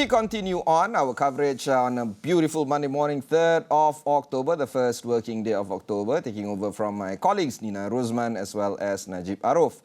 We continue on our coverage on a beautiful Monday morning, 3rd of October, the first working day of October, taking over from my colleagues Nina Rosman as well as Najib Aruf.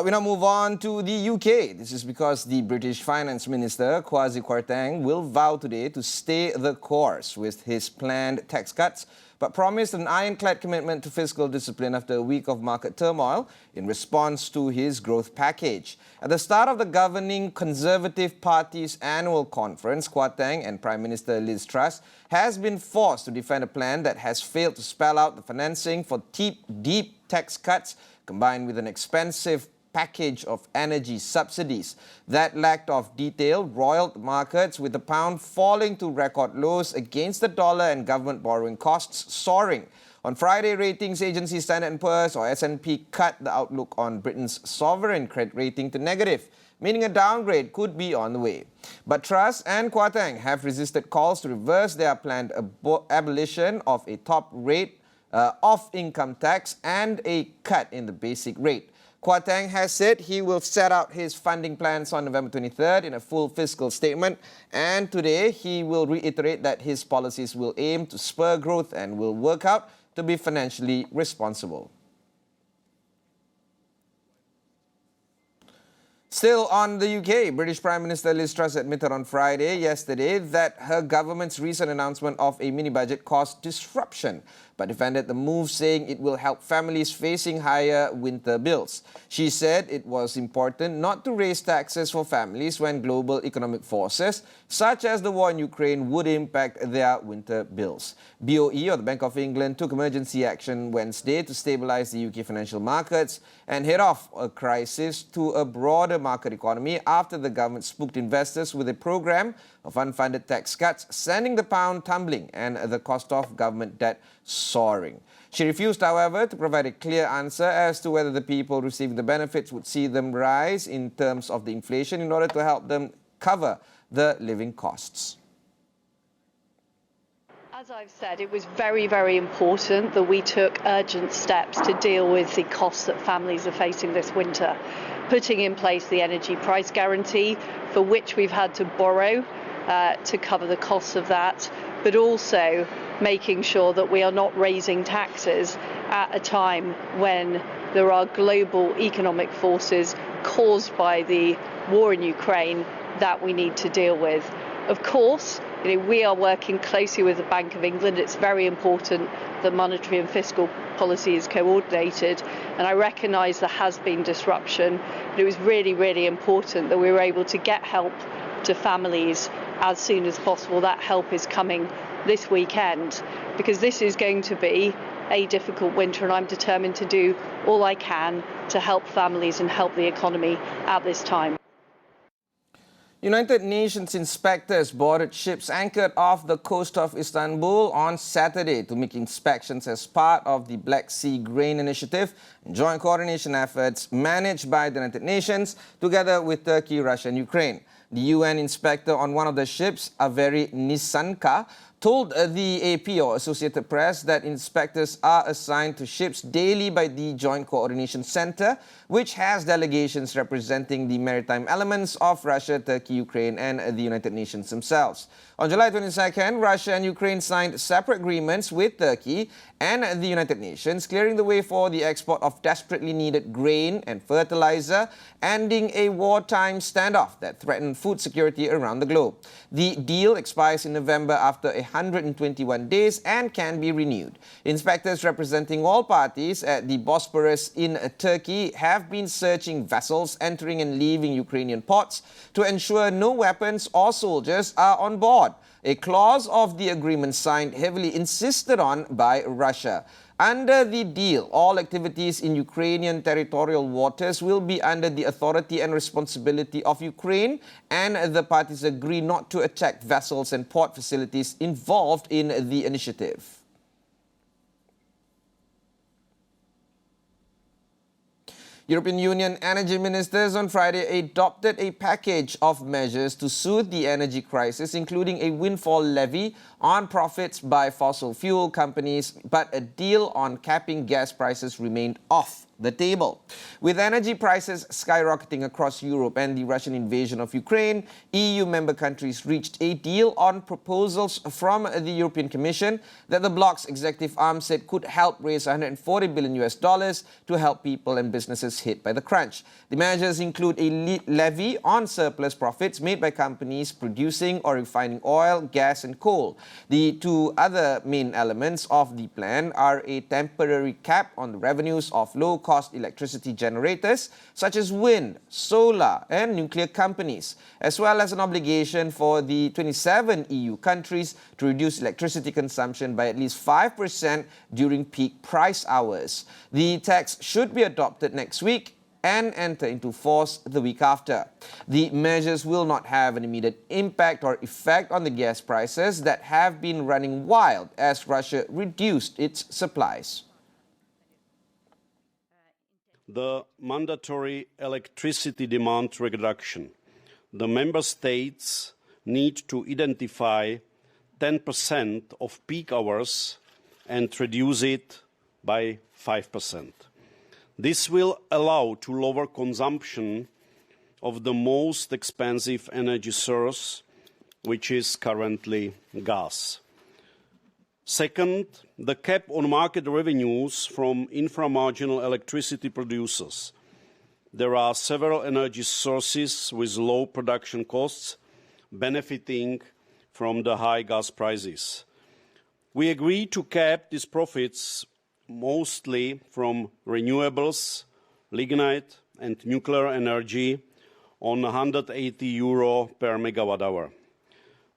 We now move on to the UK. This is because the British Finance Minister, Kwarteng, will vow today to stay the course with his planned tax cuts, but promised an ironclad commitment to fiscal discipline after a week of market turmoil in response to his growth package. At the start of the governing Conservative Party's annual conference, Kwarteng and Prime Minister Liz Truss has been forced to defend a plan that has failed to spell out the financing for deep tax cuts combined with an expensive package of energy subsidies. That lack of detail roiled markets, with the pound falling to record lows against the dollar and government borrowing costs soaring. On Friday, ratings agency Standard & Poor's or S&P cut the outlook on Britain's sovereign credit rating to negative, meaning a downgrade could be on the way. But Truss and Kwarteng have resisted calls to reverse their planned abolition of a top rate of income tax and a cut in the basic rate. Kwarteng has said he will set out his funding plans on November 23rd in a full fiscal statement, and today he will reiterate that his policies will aim to spur growth and will work out to be financially responsible. Still on the UK, British Prime Minister Liz Truss admitted on yesterday that her government's recent announcement of a mini-budget caused disruption, but defended the move, saying it will help families facing higher winter bills. She said it was important not to raise taxes for families when global economic forces, such as the war in Ukraine, would impact their winter bills. BOE, or the Bank of England, took emergency action Wednesday to stabilize the UK financial markets and head off a crisis to a broader market economy after the government spooked investors with a program of unfunded tax cuts, sending the pound tumbling and the cost of government debt soaring. She refused, however, to provide a clear answer as to whether the people receiving the benefits would see them rise in terms of the inflation in order to help them cover the living costs. As I've said, it was very, very important that we took urgent steps to deal with the costs that families are facing this winter. Putting in place the energy price guarantee, for which we've had to borrow to cover the costs of that, but also making sure that we are not raising taxes at a time when there are global economic forces caused by the war in Ukraine that we need to deal with. Of course, we are working closely with the Bank of England. It's very important that monetary and fiscal policy is coordinated, and I recognise there has been disruption, but it was really, really important that we were able to get help to families as soon as possible. That help is coming this weekend, because this is going to be a difficult winter, and I'm determined to do all I can to help families and help the economy at this time. United Nations inspectors boarded ships anchored off the coast of Istanbul on Saturday to make inspections as part of the Black Sea Grain Initiative and joint coordination efforts managed by the United Nations together with Turkey, Russia and Ukraine. The UN inspector on one of the ships, Averi Nisanka, told the AP or Associated Press that inspectors are assigned to ships daily by the Joint Coordination Center, which has delegations representing the maritime elements of Russia, Turkey, Ukraine and the United Nations themselves. On July 22nd, Russia and Ukraine signed separate agreements with Turkey and the United Nations, clearing the way for the export of desperately needed grain and fertilizer, ending a wartime standoff that threatened food security around the globe. The deal expires in November after 121 days and can be renewed. Inspectors representing all parties at the Bosporus in Turkey have been searching vessels entering and leaving Ukrainian ports to ensure no weapons or soldiers are on board, a clause of the agreement signed heavily insisted on by Russia. Under the deal, all activities in Ukrainian territorial waters will be under the authority and responsibility of Ukraine, and the parties agree not to attack vessels and port facilities involved in the initiative. European Union energy ministers on Friday adopted a package of measures to soothe the energy crisis, including a windfall levy on profits by fossil fuel companies, but a deal on capping gas prices remained off the table. With energy prices skyrocketing across Europe and the Russian invasion of Ukraine, EU member countries reached a deal on proposals from the European Commission that the bloc's executive arm said could help raise $140 billion to help people and businesses hit by the crunch. The measures include a levy on surplus profits made by companies producing or refining oil, gas and coal. The two other main elements of the plan are a temporary cap on the revenues of low-cost electricity generators such as wind, solar and nuclear companies, as well as an obligation for the 27 EU countries to reduce electricity consumption by at least 5% during peak price hours. The tax should be adopted next week and enter into force the week after. The measures will not have an immediate impact or effect on the gas prices that have been running wild as Russia reduced its supplies. The mandatory electricity demand reduction. The member states need to identify 10% of peak hours and reduce it by 5%. This will allow to lower consumption of the most expensive energy source, which is currently gas. Second, the cap on market revenues from inframarginal electricity producers. There are several energy sources with low production costs benefiting from the high gas prices. We agree to cap these profits mostly from renewables, lignite and nuclear energy on €180 per megawatt hour.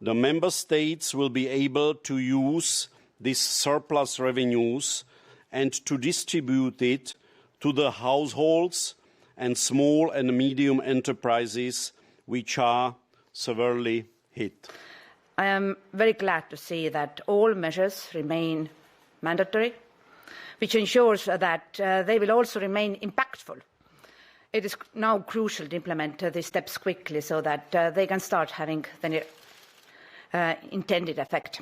The member states will be able to use these surplus revenues and to distribute it to the households and small and medium enterprises which are severely hit. I am very glad to see that all measures remain mandatory, which ensures that they will also remain impactful. It is now crucial to implement these steps quickly so that they can start having the intended effect.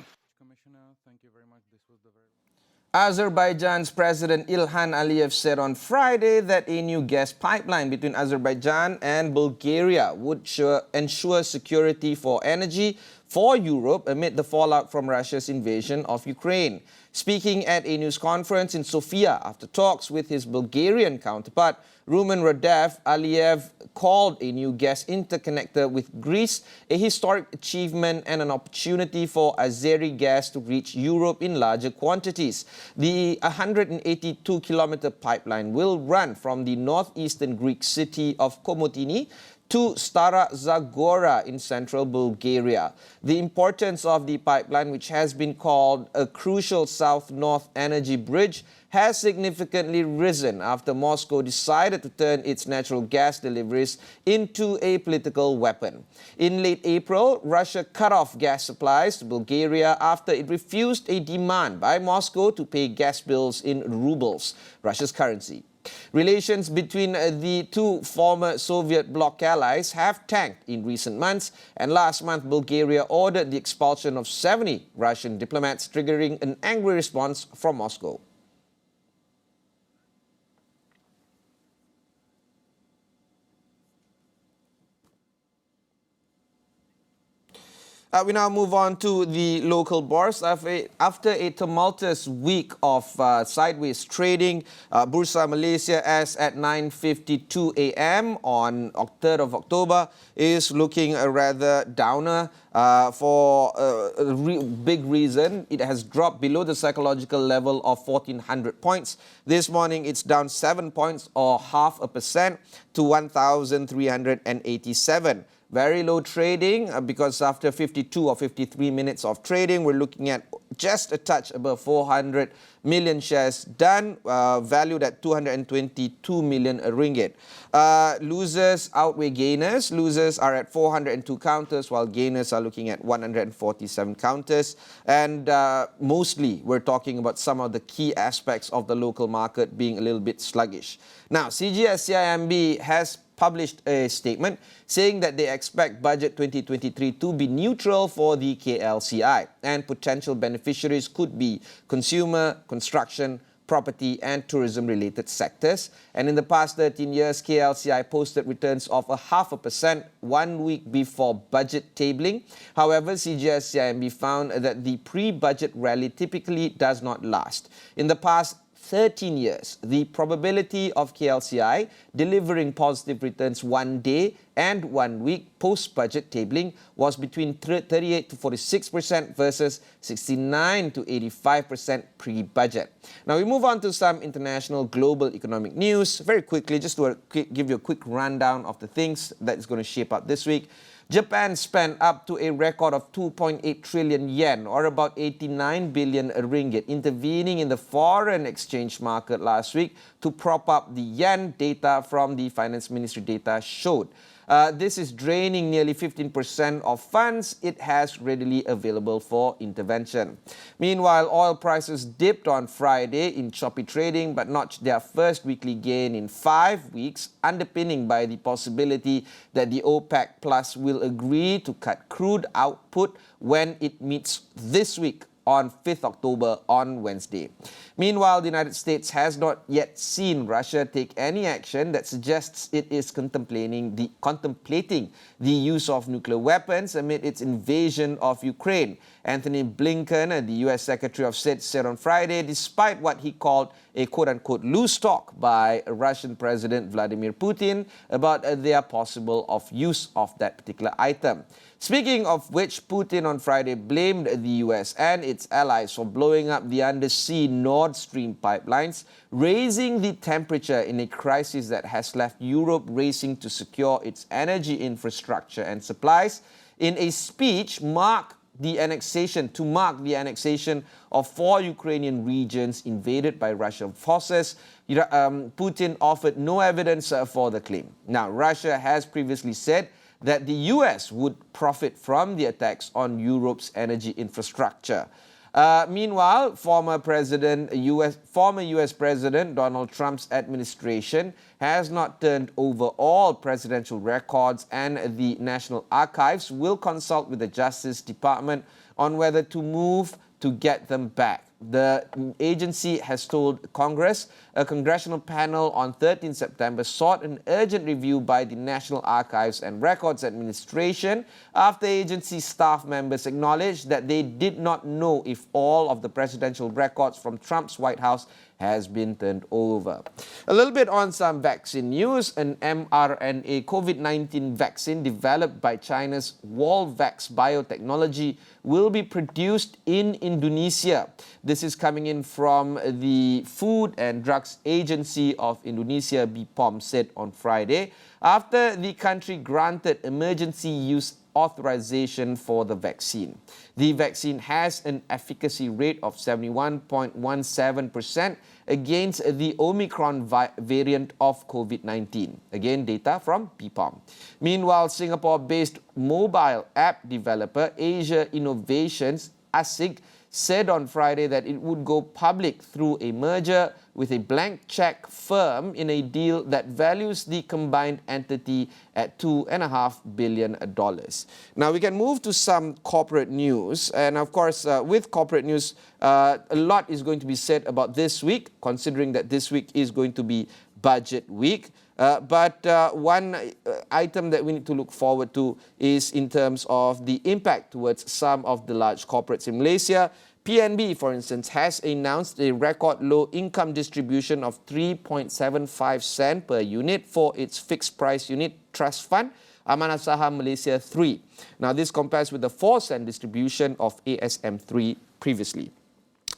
Azerbaijan's President Ilham Aliyev said on Friday that a new gas pipeline between Azerbaijan and Bulgaria would ensure security for energy for Europe amid the fallout from Russia's invasion of Ukraine. Speaking at a news conference in Sofia after talks with his Bulgarian counterpart, Rumen Radev, Aliyev called a new gas interconnector with Greece a historic achievement and an opportunity for Azeri gas to reach Europe in larger quantities. The 182-kilometer pipeline will run from the northeastern Greek city of Komotini to Stara Zagora in central Bulgaria. The importance of the pipeline, which has been called a crucial south-north energy bridge, has significantly risen after Moscow decided to turn its natural gas deliveries into a political weapon. In late April, Russia cut off gas supplies to Bulgaria after it refused a demand by Moscow to pay gas bills in rubles, Russia's currency. Relations between the two former Soviet bloc allies have tanked in recent months, and last month Bulgaria ordered the expulsion of 70 Russian diplomats, triggering an angry response from Moscow. We now move on to the local bourse. After a tumultuous week of sideways trading, Bursa Malaysia, as at 9:52 a.m. on 3rd of October, is looking a rather downer for a big reason. It has dropped below the psychological level of 1,400 points. This morning, it's down 7 points or 0.5% to 1,387. Very low trading because after 52 or 53 minutes of trading, we're looking at just a touch above 400 million shares done, valued at 222 million ringgit. Losers outweigh gainers. Losers are at 402 counters, while gainers are looking at 147 counters. And mostly, we're talking about some of the key aspects of the local market being a little bit sluggish. Now, CGS-CIMB has published a statement saying that they expect budget 2023 to be neutral for the KLCI, and potential beneficiaries could be consumer, construction, property and tourism-related sectors. And in the past 13 years, KLCI posted returns of 0.5% 1 week before budget tabling. However, CGS-CIMB found that the pre-budget rally typically does not last. In the past 13 years, the probability of KLCI delivering positive returns 1 day and 1 week post-budget tabling was between 38 to 46% versus 69 to 85% pre-budget. Now we move on to some international global economic news. Very quickly, just to give you a quick rundown of the things that is going to shape up this week. Japan spent up to a record of 2.8 trillion yen, or about 89 billion ringgit, intervening in the foreign exchange market last week to prop up the yen. Data from the Finance Ministry data showed. This is draining nearly 15% of funds it has readily available for intervention. Meanwhile, oil prices dipped on Friday in choppy trading but notched their first weekly gain in 5 weeks, underpinning by the possibility that the OPEC Plus will agree to cut crude output when it meets this week on 5th October on Wednesday. Meanwhile, the United States has not yet seen Russia take any action that suggests it is contemplating the use of nuclear weapons amid its invasion of Ukraine. Anthony Blinken, the US Secretary of State, said on Friday, despite what he called a quote-unquote loose talk by Russian President Vladimir Putin about their possible use of that particular item. Speaking of which, Putin on Friday blamed the US and its allies for blowing up the undersea Nord Stream pipelines, raising the temperature in a crisis that has left Europe racing to secure its energy infrastructure and supplies. In a speech to mark the annexation of 4 Ukrainian regions invaded by Russian forces, Putin offered no evidence for the claim. Now, Russia has previously said that the US would profit from the attacks on Europe's energy infrastructure. Meanwhile, former US President Donald Trump's administration has not turned over all presidential records, and the National Archives will consult with the Justice Department on whether to move to get them back. The agency has told Congress. A congressional panel on 13 September sought an urgent review by the National Archives and Records Administration after agency staff members acknowledged that they did not know if all of the presidential records from Trump's White House has been turned over. A little bit on some vaccine news. An mRNA COVID-19 vaccine developed by China's Walvax biotechnology will be produced in Indonesia. This is coming in from the Food and Drugs Agency of Indonesia, BPOM, said on Friday, after the country granted emergency use authorization for the vaccine. The vaccine has an efficacy rate of 71.17% against the Omicron variant of COVID-19. Again, data from BPOM. Meanwhile, Singapore-based mobile app developer Asia Innovations, ASIC, said on Friday that it would go public through a merger with a blank check firm in a deal that values the combined entity at $2.5 billion. Now we can move to some corporate news, and of course with corporate news a lot is going to be said about this week, considering that this week is going to be budget week. But one item that we need to look forward to is in terms of the impact towards some of the large corporates in Malaysia. PNB, for instance, has announced a record low income distribution of 3.75 cent per unit for its fixed price unit trust fund, Amanah Saham Malaysia 3. Now this compares with the 4 cent distribution of ASM 3 previously.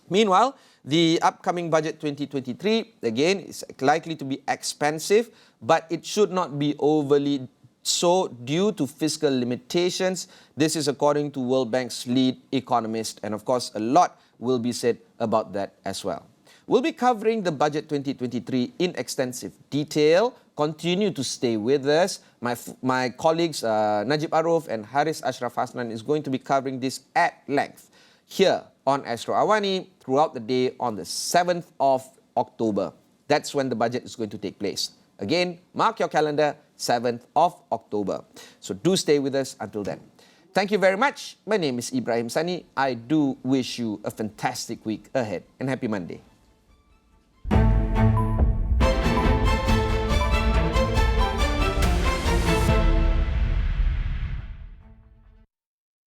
Meanwhile, the upcoming budget 2023, again, is likely to be expensive, but it should not be overly so due to fiscal limitations. This is according to World Bank's lead economist, and of course, a lot will be said about that as well. We'll be covering the budget 2023 in extensive detail. Continue to stay with us. My colleagues Najib Arif and Haris Ashraf Hasnan is going to be covering this at length here on Astro AWANI throughout the day on the 7th of October. That's when the budget is going to take place. Again, mark your calendar, 7th of October. So do stay with us until then. Thank you very much. My name is Ibrahim Sani. I do wish you a fantastic week ahead and happy Monday.